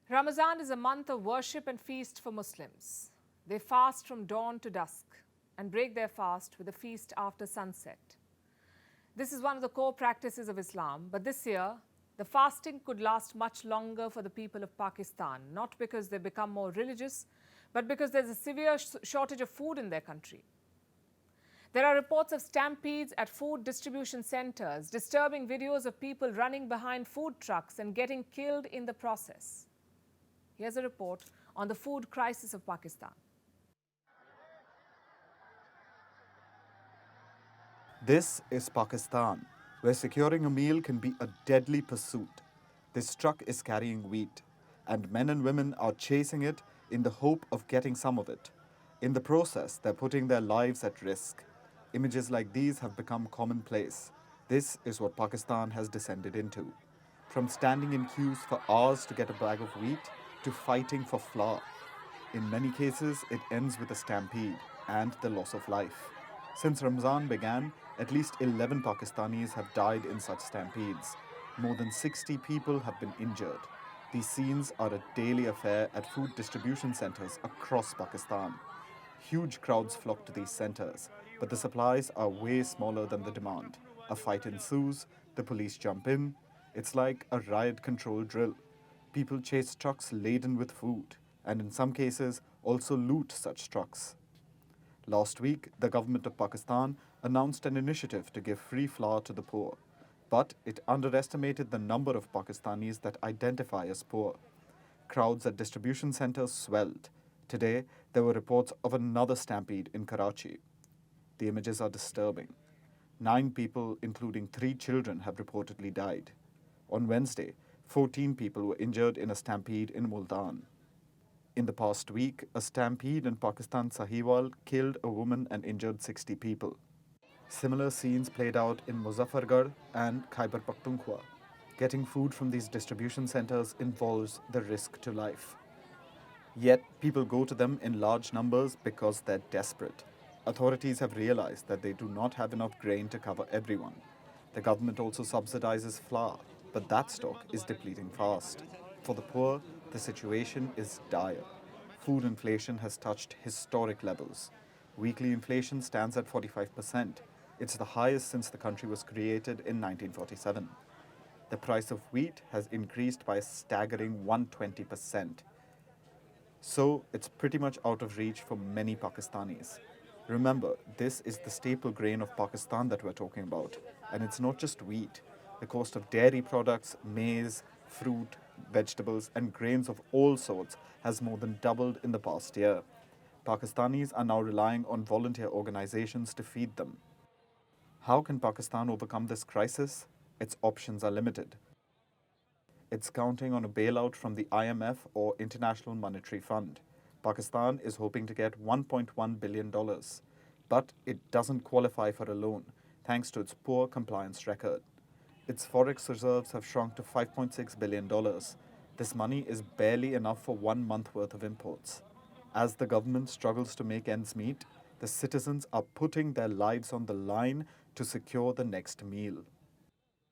Ramadan is a month of worship and feast for Muslims. They fast from dawn to dusk and break their fast with a feast after sunset. This is one of the core practices of Islam, but this year, the fasting could last much longer for the people of Pakistan, not because they become more religious, but because there's a severe shortage of food in their country. There are reports of stampedes at food distribution centers, disturbing videos of people running behind food trucks and getting killed in the process. Here's a report on the food crisis of Pakistan. This is Pakistan, where securing a meal can be a deadly pursuit. This truck is carrying wheat, and men and women are chasing it in the hope of getting some of it. In the process, they're putting their lives at risk. Images like these have become commonplace. This is what Pakistan has descended into. From standing in queues for hours to get a bag of wheat, to fighting for flour. In many cases, it ends with a stampede and the loss of life. Since Ramadan began, at least 11 Pakistanis have died in such stampedes. More than 60 people have been injured. These scenes are a daily affair at food distribution centers across Pakistan. Huge crowds flock to these centers, but the supplies are way smaller than the demand. A fight ensues, the police jump in. It's like a riot control drill. People chase trucks laden with food, and in some cases also loot such trucks. Last week, the government of Pakistan announced an initiative to give free flour to the poor, but it underestimated the number of Pakistanis that identify as poor. Crowds at distribution centers swelled. Today, there were reports of another stampede in Karachi. The images are disturbing. 9 people, including 3 children, have reportedly died. On Wednesday, 14 people were injured in a stampede in Multan. In the past week, a stampede in Pakistan Sahiwal killed a woman and injured 60 people. Similar scenes played out in Muzaffargarh and Khyber Pakhtunkhwa. Getting food from these distribution centers involves the risk to life. Yet, people go to them in large numbers because they're desperate. Authorities have realized that they do not have enough grain to cover everyone. The government also subsidizes flour, but that stock is depleting fast. For the poor, the situation is dire. Food inflation has touched historic levels. Weekly inflation stands at 45%. It's the highest since the country was created in 1947. The price of wheat has increased by a staggering 120%. So it's pretty much out of reach for many Pakistanis. Remember, this is the staple grain of Pakistan that we're talking about. And it's not just wheat. The cost of dairy products, maize, fruit, vegetables, and grains of all sorts has more than doubled in the past year. Pakistanis are now relying on volunteer organizations to feed them. How can Pakistan overcome this crisis? Its options are limited. It's counting on a bailout from the IMF or International Monetary Fund. Pakistan is hoping to get $1.1 billion, but it doesn't qualify for a loan thanks to its poor compliance record. Its forex reserves have shrunk to $5.6 billion. This money is barely enough for 1 month worth of imports. As the government struggles to make ends meet, the citizens are putting their lives on the line to secure the next meal.